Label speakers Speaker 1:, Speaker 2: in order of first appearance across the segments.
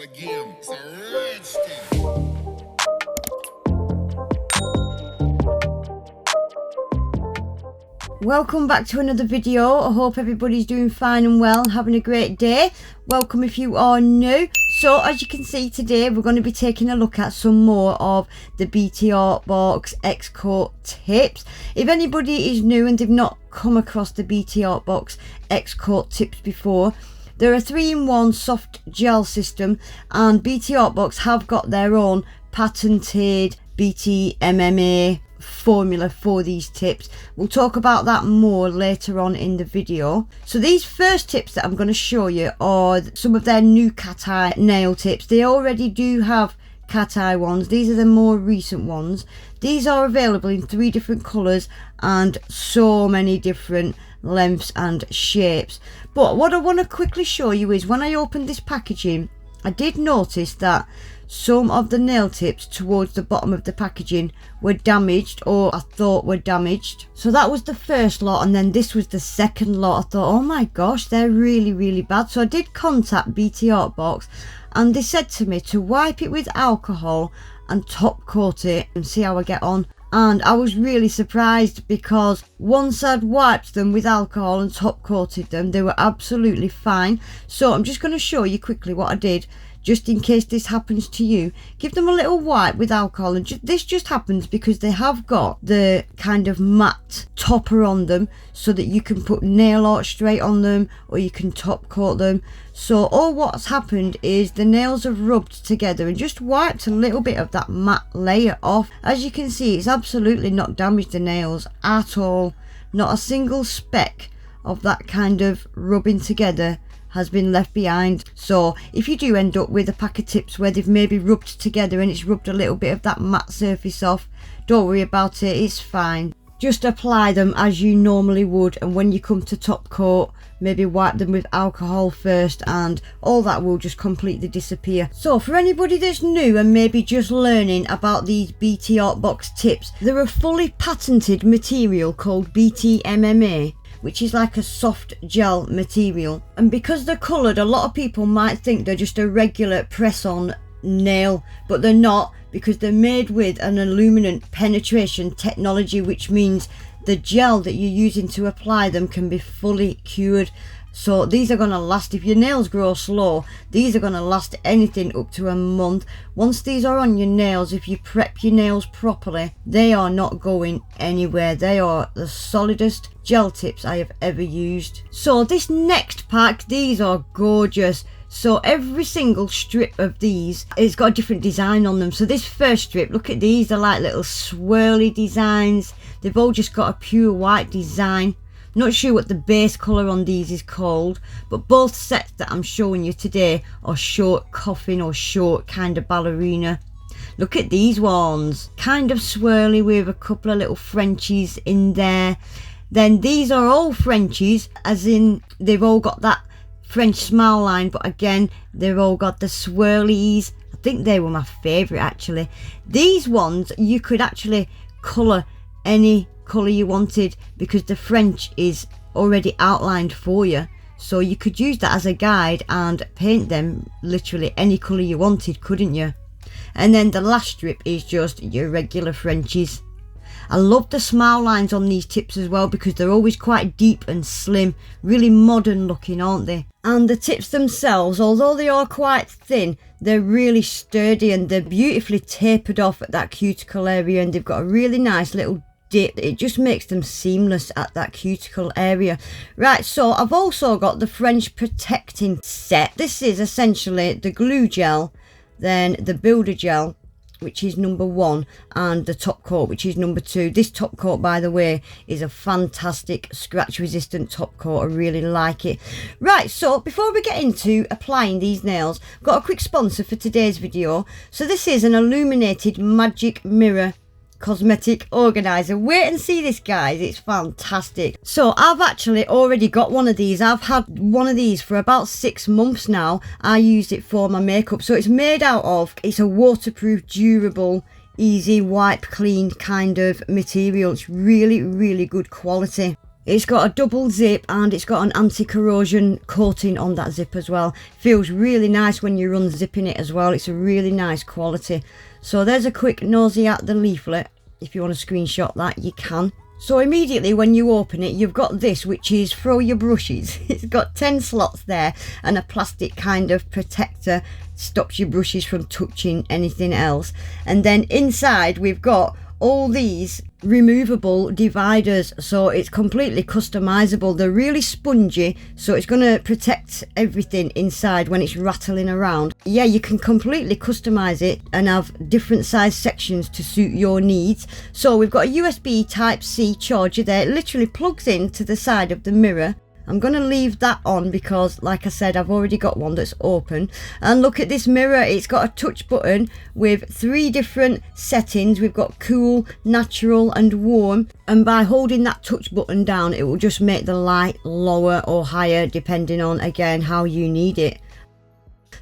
Speaker 1: again. It's a rich thing.
Speaker 2: Welcome back to another video. I hope everybody's doing fine and well, having a great day. Welcome if you are new. So as you can see, today we're going to be taking a look at some more of the Btartbox X-Coat tips. If anybody is new and they've not come across the Btartbox X-Coat tips before, they're a 3-in-1 soft gel system, and Btartbox have got their own patented BTMMA formula for these tips. We'll talk about that more later on in the video. So these first tips that I'm going to show you are some of their new cat eye nail tips. They already do have cat eye ones. These are the more recent ones. These are available in 3 different colours and so many different lengths and shapes. But what I want to quickly show you is when I opened this packaging, I did notice that some of the nail tips towards the bottom of the packaging were damaged, or I thought were damaged. So that was the first lot, and then this was the second lot. I thought, oh my gosh, they're really bad. So I did contact Btartbox, and they said to me to wipe it with alcohol and top coat it and see how I get on. And I was really surprised, because once I'd wiped them with alcohol and top coated them, they were absolutely fine. So I'm just going to show you quickly what I did, just in case this happens to you. Give them a little wipe with alcohol, and this just happens because they have got the kind of matte topper on them, so that you can put nail art straight on them, or you can top coat them. So all what's happened is the nails have rubbed together and just wiped a little bit of that matte layer off. As you can see, it's absolutely not damaged the nails at all. Not a single speck of that kind of rubbing together has been left behind. So if you do end up with a pack of tips where they've maybe rubbed together and it's rubbed a little bit of that matte surface off, don't worry about it, it's fine. Just apply them as you normally would, and when you come to top coat, maybe wipe them with alcohol first, and all that will just completely disappear. So for anybody that's new and maybe just learning about these Btartbox tips, they're a fully patented material called BTMMA, which is like a soft gel material. And because they're coloured, a lot of people might think they're just a regular press-on nail, but they're not, because they're made with an aluminum penetration technology, which means the gel that you're using to apply them can be fully cured. So these are going to last, if your nails grow slow, these are going to last anything up to a month. Once these are on your nails, if you prep your nails properly, they are not going anywhere. They are the solidest gel tips I have ever used. So this next pack, these are gorgeous. So every single strip of these, it's got a different design on them. So this first strip, look at these, they're like little swirly designs. They've all just got a pure white design. Not sure what the base colour on these is called, but both sets that I'm showing you today are short coffin or short kind of ballerina. Look at these ones, kind of swirly with a couple of little Frenchies in there. Then these are all Frenchies, as in they've all got that French smile line, but again they've all got the swirlies. I think they were my favourite actually. These ones you could actually colour any colour you wanted, because the French is already outlined for you, so you could use that as a guide and paint them literally any colour you wanted, couldn't you? And then the last strip is just your regular Frenchies. I love the smile lines on these tips as well, because they're always quite deep and slim, really modern looking, aren't they? And the tips themselves, although they are quite thin, they're really sturdy, and they're beautifully tapered off at that cuticle area, and they've got a really nice little dip. It just makes them seamless at that cuticle area. Right, so I've also got the French protecting set. This is essentially the glue gel, then the builder gel, which is number 1, and the top coat, which is number 2. This top coat, by the way, is a fantastic scratch resistant top coat. I really like it. Right, so before we get into applying these nails, I've got a quick sponsor for today's video. So this is an illuminated magic mirror cosmetic organizer. Wait and see this, guys, it's fantastic. So I've actually already got one of these. I've had one of these for about 6 months now. I used it for my makeup. So it's made out of, it's a waterproof, durable, easy wipe clean kind of material. It's really good quality. It's got a double zip and it's got an anti-corrosion coating on that zip as well. Feels really nice when you unzipping it as well. It's a really nice quality. So there's a quick nosy at the leaflet. If you want to screenshot that, you can. So immediately when you open it, you've got this, which is throw your brushes. It's got 10 slots there and a plastic kind of protector, stops your brushes from touching anything else. And then inside we've got all these removable dividers, so it's completely customizable. They're really spongy, so it's going to protect everything inside when it's rattling around. Yeah, you can completely customize it and have different size sections to suit your needs. So we've got a USB Type-C charger there. It literally plugs into the side of the mirror. I'm going to leave that on because, like I said, I've already got one that's open. And look at this mirror. It's got a touch button with 3 different settings. We've got cool, natural and warm. And by holding that touch button down, it will just make the light lower or higher depending on, again, how you need it.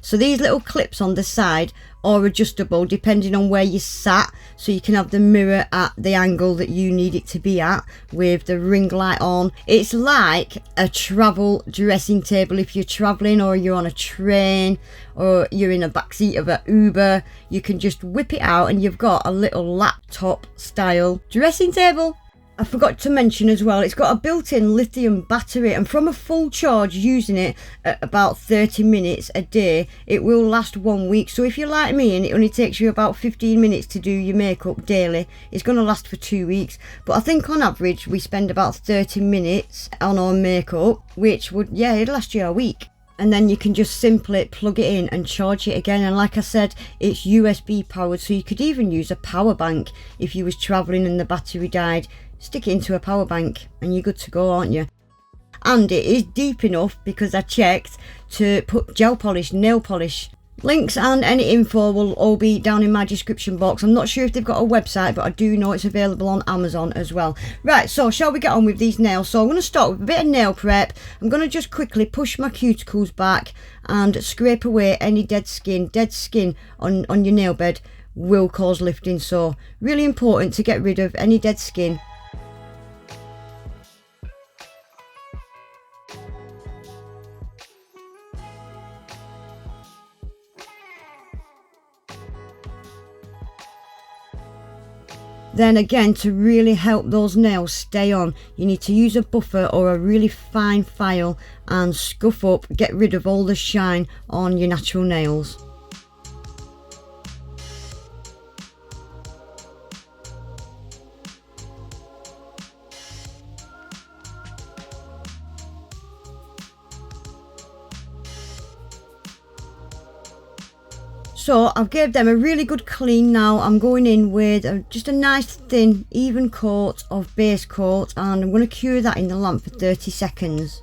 Speaker 2: So these little clips on the side are adjustable depending on where you sat, so you can have the mirror at the angle that you need it to be at with the ring light on. It's like a travel dressing table. If you're traveling or you're on a train or you're in a backseat of an Uber, you can just whip it out and you've got a little laptop style dressing table. I forgot to mention as well, it's got a built-in lithium battery, and from a full charge using it at about 30 minutes a day, it will last 1 week. So if you're like me and it only takes you about 15 minutes to do your makeup daily, it's going to last for 2 weeks. But I think on average we spend about 30 minutes on our makeup, which would, yeah, it'd last you a week. And then you can just simply plug it in and charge it again. And like I said, it's USB powered, so you could even use a power bank if you was traveling and the battery died. Stick it into a power bank and you're good to go, aren't you? And it is deep enough, because I checked, to put gel polish, nail polish. Links and any info will all be down in my description box. I'm not sure if they've got a website, but I do know it's available on Amazon as well. Right, so shall we get on with these nails? So I'm going to start with a bit of nail prep. I'm going to just quickly push my cuticles back and scrape away any dead skin. Dead skin on your nail bed will cause lifting, so really important to get rid of any dead skin. Then again, to really help those nails stay on, you need to use a buffer or a really fine file and scuff up, get rid of all the shine on your natural nails. So I've gave them a really good clean. Now I'm going in with just a nice thin even coat of base coat, and I'm going to cure that in the lamp for 30 seconds.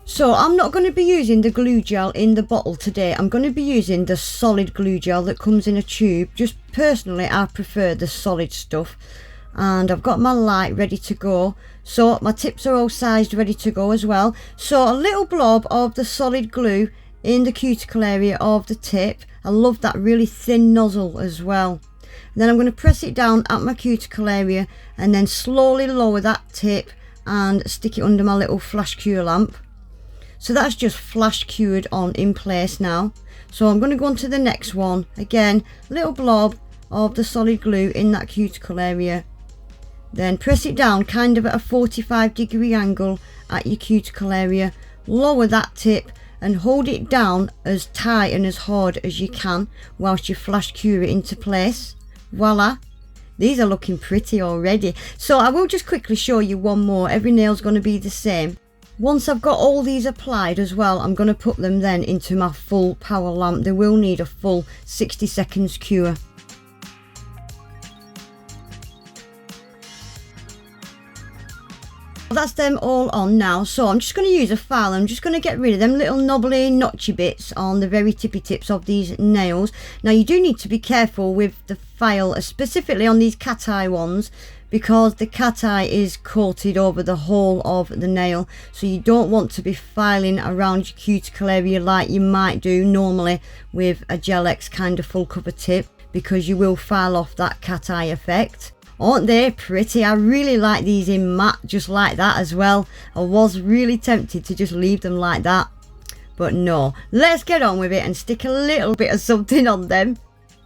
Speaker 2: So I'm not going to be using the glue gel in the bottle today. I'm going to be using the solid glue gel that comes in a tube. Just personally, I prefer the solid stuff. And I've got my light ready to go, so my tips are all sized ready to go as well. So a little blob of the solid glue in the cuticle area of the tip. I love that really thin nozzle as well. And then I'm going to press it down at my cuticle area and then slowly lower that tip and stick it under my little flash cure lamp. So that's just flash cured on in place now. So I'm going to go on to the next one. Again, little blob of the solid glue in that cuticle area. Then press it down kind of at a 45-degree angle at your cuticle area. Lower that tip and hold it down as tight and as hard as you can whilst you flash cure it into place. Voila! These are looking pretty already. So I will just quickly show you one more. Every nail's going to be the same. Once I've got all these applied as well, I'm going to put them then into my full power lamp. They will need a full 60 seconds cure. That's them all on now, so I'm just going to use a file. I'm just going to get rid of them little knobbly notchy bits on the very tippy tips of these nails. Now you do need to be careful with the file, specifically on these cat eye ones, because the cat eye is coated over the whole of the nail, so you don't want to be filing around your cuticle area like you might do normally with a Gel X kind of full cover tip, because you will file off that cat eye effect. Aren't they pretty? I really like these in matte just like that as well. I was really tempted to just leave them like that, but no, let's get on with it and stick a little bit of something on them.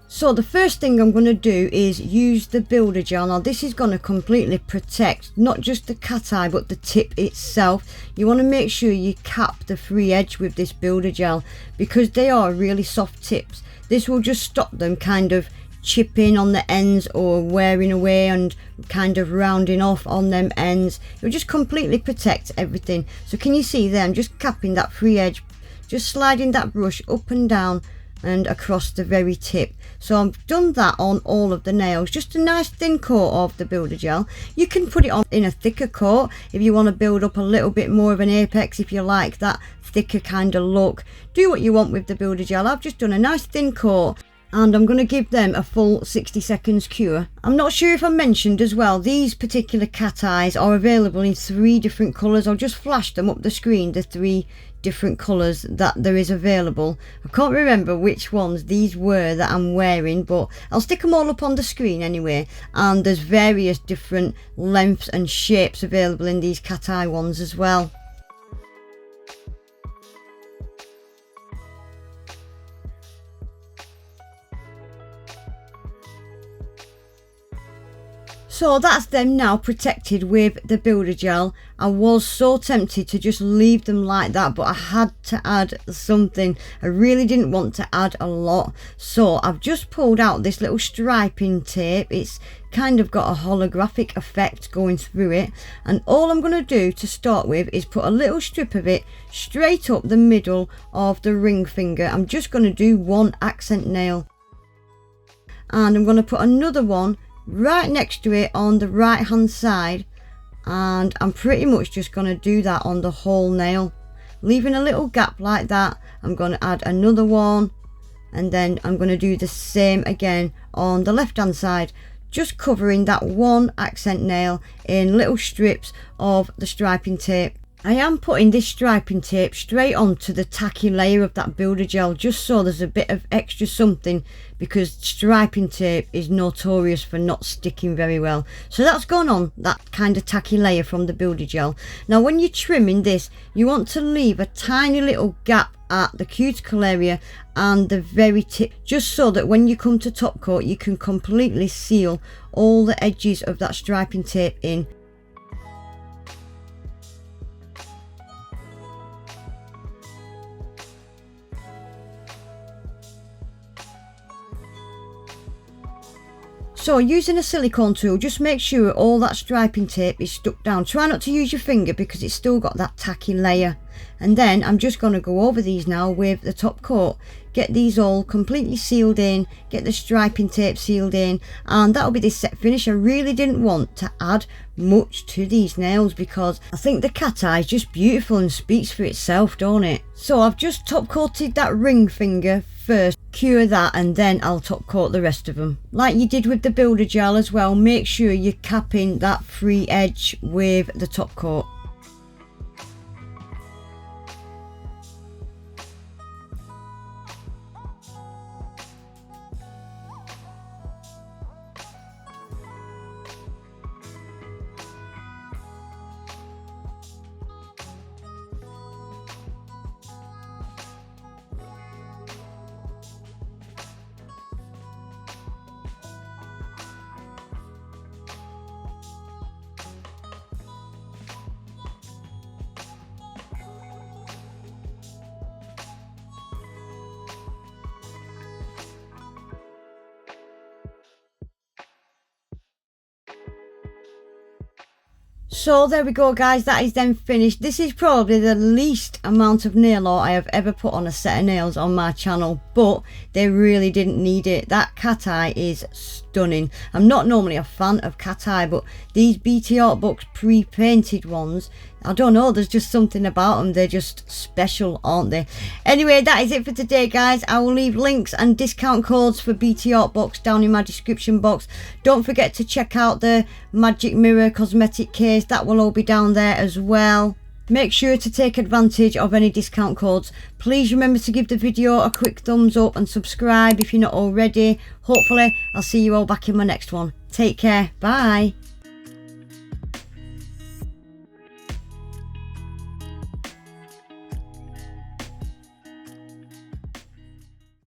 Speaker 2: So the first thing I'm going to do is use the builder gel. Now this is going to completely protect not just the cat eye but the tip itself. You want to make sure you cap the free edge with this builder gel, because they are really soft tips. This will just stop them kind of chipping on the ends or wearing away and kind of rounding off on them ends. It will just completely protect everything. So can you see there, I'm just capping that free edge, just sliding that brush up and down and across the very tip. So I've done that on all of the nails, just a nice thin coat of the builder gel. You can put it on in a thicker coat if you want to build up a little bit more of an apex, if you like that thicker kind of look. Do what you want with the builder gel. I've just done a nice thin coat, and I'm going to give them a full 60 seconds cure. I'm not sure if I mentioned as well, these particular cat eyes are available in 3 different colours. I'll just flash them up the screen, the 3 different colours that there is available. I can't remember which ones these were that I'm wearing, but I'll stick them all up on the screen anyway. And there's various different lengths and shapes available in these cat eye ones as well. So that's them now protected with the builder gel. I was so tempted to just leave them like that, but I had to add something. I really didn't want to add a lot, so I've just pulled out this little striping tape. It's kind of got a holographic effect going through it, and all I'm going to do to start with is put a little strip of it straight up the middle of the ring finger. I'm just going to do one accent nail, and I'm going to put another one right next to it on the right hand side, and I'm pretty much just going to do that on the whole nail, leaving a little gap like that. I'm going to add another one, and then I'm going to do the same again on the left hand side, just covering that one accent nail in little strips of the striping tape. I am putting this striping tape straight onto the tacky layer of that builder gel, just so there's a bit of extra something, because striping tape is notorious for not sticking very well. So that's gone on that kind of tacky layer from the builder gel. Now when you're trimming this, you want to leave a tiny little gap at the cuticle area and the very tip, just so that when you come to top coat you can completely seal all the edges of that striping tape in. So using a silicone tool, just make sure all that striping tape is stuck down. Try not to use your finger because it's still got that tacky layer. And then I'm just going to go over these now with the top coat. Get these all completely sealed in, get the striping tape sealed in, and that'll be this set finish. I really didn't want to add much to these nails because I think the cat eye is just beautiful and speaks for itself, don't it? So I've just top coated that ring finger first, cure that, and then I'll top coat the rest of them. Like you did with the builder gel as well, make sure you're capping that free edge with the top coat. So there we go guys, that is then finished. This is probably the least amount of nail art I have ever put on a set of nails on my channel. but they really didn't need it. That cat eye is stunning. I'm not normally a fan of cat eye, but these Btartbox pre-painted ones, I don't know, there's just something about them. They're just special, aren't they? Anyway, that is it for today, guys. I will leave links and discount codes for Btartbox down in my description box. Don't forget to check out the Magic Mirror cosmetic case. That will all be down there as well. Make sure to take advantage of any discount codes. Please remember to give the video a quick thumbs up and subscribe if you're not already. Hopefully, I'll see you all back in my next one. Take care. Bye.